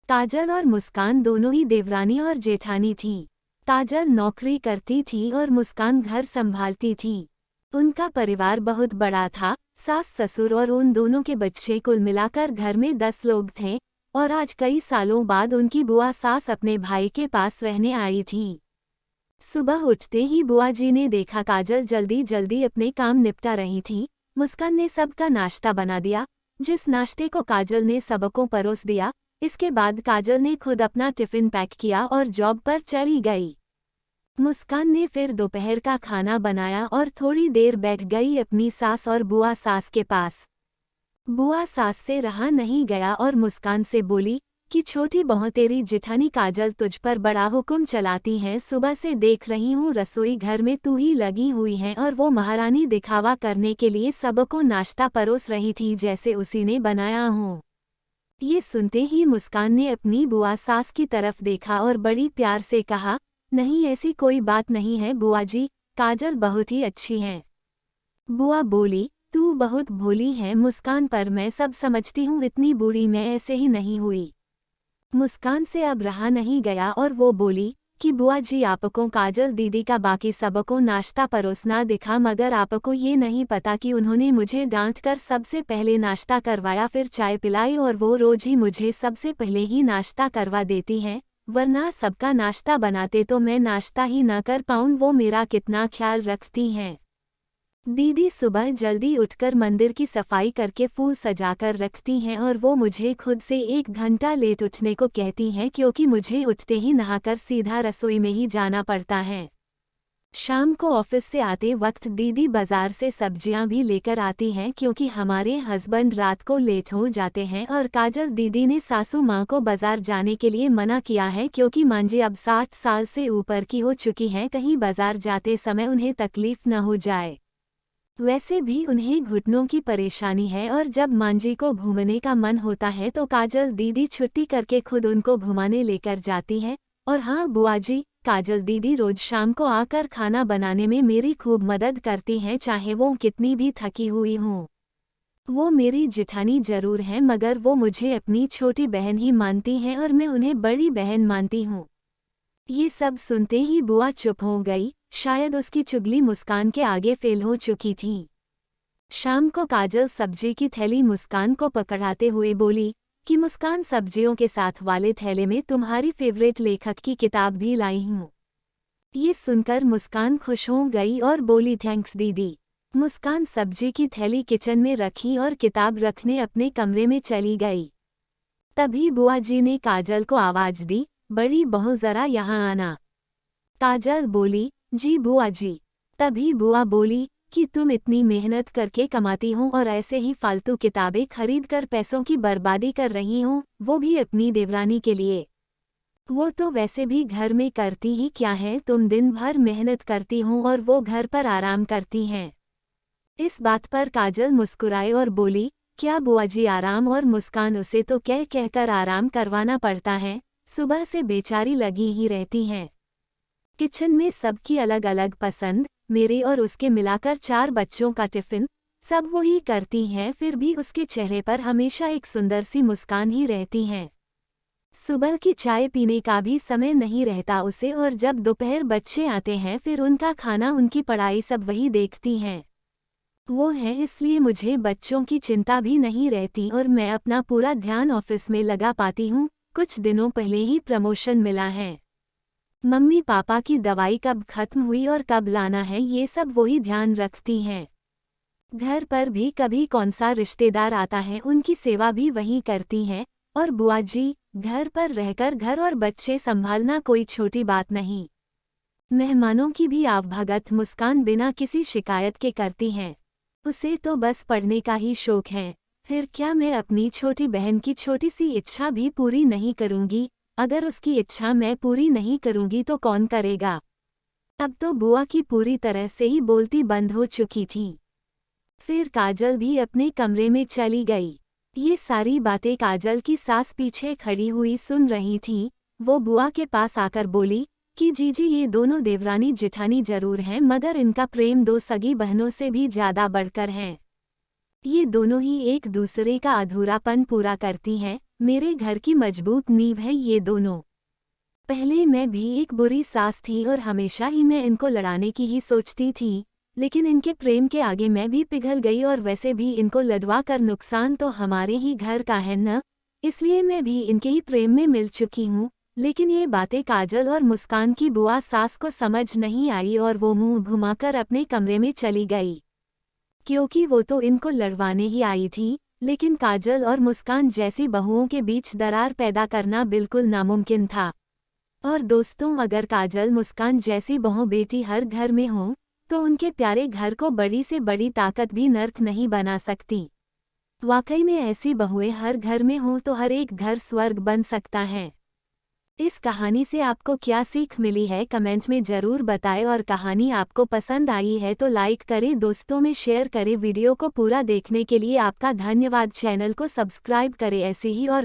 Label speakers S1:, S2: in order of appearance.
S1: काजल और मुस्कान दोनों ही देवरानी और जेठानी थीं। काजल नौकरी करती थी और मुस्कान घर संभालती थी। उनका परिवार बहुत बड़ा था, सास ससुर और उन दोनों के बच्चे, कुल मिलाकर घर में 10 लोग थे। और आज कई सालों बाद उनकी बुआ सास अपने भाई के पास रहने आई थी। सुबह उठते ही बुआ जी ने देखा काजल जल्दी जल्दी अपने काम निपटा रही थी। मुस्कान ने सबका नाश्ता बना दिया, जिस नाश्ते को काजल ने सबको परोस दिया। इसके बाद काजल ने खुद अपना टिफिन पैक किया और जॉब पर चली गई। मुस्कान ने फिर दोपहर का खाना बनाया और थोड़ी देर बैठ गई अपनी सास और बुआ सास के पास। बुआ सास से रहा नहीं गया और मुस्कान से बोली कि छोटी बहू, तेरी जेठानी काजल तुझ पर बड़ा हुक्म चलाती है। सुबह से देख रही हूँ रसोई घर में तू ही लगी हुई है और वो महारानी दिखावा करने के लिए सबको नाश्ता परोस रही थी जैसे उसी ने बनाया हो। ये सुनते ही मुस्कान ने अपनी बुआ सास की तरफ देखा और बड़ी प्यार से कहा, नहीं ऐसी कोई बात नहीं है बुआ जी, काजल बहुत ही अच्छी है। बुआ बोली, तू बहुत भोली है मुस्कान, पर मैं सब समझती हूँ, इतनी बूढ़ी मैं ऐसे ही नहीं हुई। मुस्कान से अब रहा नहीं गया और वो बोली कि बुआ जी, आपको काजल दीदी का बाकी सबको नाश्ता परोसना दिखा, मगर आपको ये नहीं पता कि उन्होंने मुझे डांट कर सबसे पहले नाश्ता करवाया, फिर चाय पिलाई, और वो रोज ही मुझे सबसे पहले ही नाश्ता करवा देती हैं, वरना सबका नाश्ता बनाते तो मैं नाश्ता ही न कर पाऊँ। वो मेरा कितना ख्याल रखती हैं। दीदी सुबह जल्दी उठकर मंदिर की सफाई करके फूल सजाकर रखती हैं और वो मुझे खुद से 1 घंटा लेट उठने को कहती हैं, क्योंकि मुझे उठते ही नहाकर सीधा रसोई में ही जाना पड़ता है। शाम को ऑफिस से आते वक्त दीदी बाजार से सब्जियां भी लेकर आती हैं, क्योंकि हमारे हस्बैंड रात को लेट हो जाते हैं। और काजल दीदी ने सासू माँ को बाजार जाने के लिए मना किया है, क्योंकि मांझी अब 60 साल से ऊपर की हो चुकी हैं, कहीं बाजार जाते समय उन्हें तकलीफ न हो जाए। वैसे भी उन्हें घुटनों की परेशानी है और जब मांझी को घूमने का मन होता है तो काजल दीदी छुट्टी करके खुद उनको घुमाने लेकर जाती है। और हाँ बुआ जी, काजल दीदी रोज शाम को आकर खाना बनाने में मेरी खूब मदद करती हैं, चाहे वो कितनी भी थकी हुई हों। वो मेरी जेठानी जरूर हैं, मगर वो मुझे अपनी छोटी बहन ही मानती हैं और मैं उन्हें बड़ी बहन मानती हूँ। ये सब सुनते ही बुआ चुप हो गई, शायद उसकी चुगली मुस्कान के आगे फेल हो चुकी थी। शाम को काजल सब्जी की थैली मुस्कान को पकड़ाते हुए बोली कि मुस्कान, सब्जियों के साथ वाले थैले में तुम्हारी फेवरेट लेखक की किताब भी लाई हूँ। ये सुनकर मुस्कान खुश हो गई और बोली, थैंक्स दीदी। मुस्कान सब्जी की थैली किचन में रखी और किताब रखने अपने कमरे में चली गई। तभी बुआ जी ने काजल को आवाज दी, बड़ी बहू जरा यहाँ आना। काजल बोली, जी बुआ जी। तभी बुआ बोली कि तुम इतनी मेहनत करके कमाती हो और ऐसे ही फालतू किताबें खरीद कर पैसों की बर्बादी कर रही हो, वो भी अपनी देवरानी के लिए। वो तो वैसे भी घर में करती ही क्या है, तुम दिन भर मेहनत करती हो और वो घर पर आराम करती हैं। इस बात पर काजल मुस्कुराई और बोली, क्या बुआ जी आराम? और मुस्कान, उसे तो कह कहकर आराम करवाना पड़ता है, सुबह से बेचारी लगी ही रहती हैं। किचन में सबकी अलग अलग पसंद, मेरे और उसके मिलाकर 4 बच्चों का टिफिन, सब वो ही करती हैं, फिर भी उसके चेहरे पर हमेशा एक सुंदर सी मुस्कान ही रहती हैं। सुबह की चाय पीने का भी समय नहीं रहता उसे, और जब दोपहर बच्चे आते हैं फिर उनका खाना, उनकी पढ़ाई सब वही देखती हैं। वो है, इसलिए मुझे बच्चों की चिंता भी नहीं रहती और मैं अपना पूरा ध्यान ऑफिस में लगा पाती हूँ। कुछ दिनों पहले ही प्रमोशन मिला है। मम्मी पापा की दवाई कब खत्म हुई और कब लाना है, ये सब वही ध्यान रखती हैं। घर पर भी कभी कौन सा रिश्तेदार आता है, उनकी सेवा भी वही करती हैं। और बुआ जी, घर पर रहकर घर और बच्चे संभालना कोई छोटी बात नहीं। मेहमानों की भी आवभगत मुस्कान बिना किसी शिकायत के करती हैं। उसे तो बस पढ़ने का ही शौक है, फिर क्या मैं अपनी छोटी बहन की छोटी सी इच्छा भी पूरी नहीं करूंगी? अगर उसकी इच्छा मैं पूरी नहीं करूंगी तो कौन करेगा? अब तो बुआ की पूरी तरह से ही बोलती बंद हो चुकी थी। फिर काजल भी अपने कमरे में चली गई। ये सारी बातें काजल की सास पीछे खड़ी हुई सुन रही थी। वो बुआ के पास आकर बोली कि जीजी, ये दोनों देवरानी जेठानी जरूर हैं, मगर इनका प्रेम 2 सगी बहनों से भी ज्यादा बढ़कर है। ये दोनों ही एक दूसरे का अधूरापन पूरा करती हैं। मेरे घर की मजबूत नींव है ये दोनों। पहले मैं भी एक बुरी सास थी और हमेशा ही मैं इनको लड़ाने की ही सोचती थी, लेकिन इनके प्रेम के आगे मैं भी पिघल गई और वैसे भी इनको लड़वा कर नुकसान तो हमारे ही घर का है न, इसलिए मैं भी इनके ही प्रेम में मिल चुकी हूँ। लेकिन ये बातें काजल और मुस्कान की बुआ सास को समझ नहीं आई और वो मुंह घुमाकर अपने कमरे में चली गई, क्योंकि वो तो इनको लड़वाने ही आई थी, लेकिन काजल और मुस्कान जैसी बहुओं के बीच दरार पैदा करना बिल्कुल नामुमकिन था। और दोस्तों, अगर काजल मुस्कान जैसी बहू बेटी हर घर में हो, तो उनके प्यारे घर को बड़ी से बड़ी ताकत भी नर्क नहीं बना सकती। वाकई में ऐसी बहुएं हर घर में हों तो हर एक घर स्वर्ग बन सकता है। इस कहानी से आपको क्या सीख मिली है कमेंट में ज़रूर बताएं और कहानी आपको पसंद आई है तो लाइक करें, दोस्तों में शेयर करें। वीडियो को पूरा देखने के लिए आपका धन्यवाद। चैनल को सब्सक्राइब करें ऐसे ही और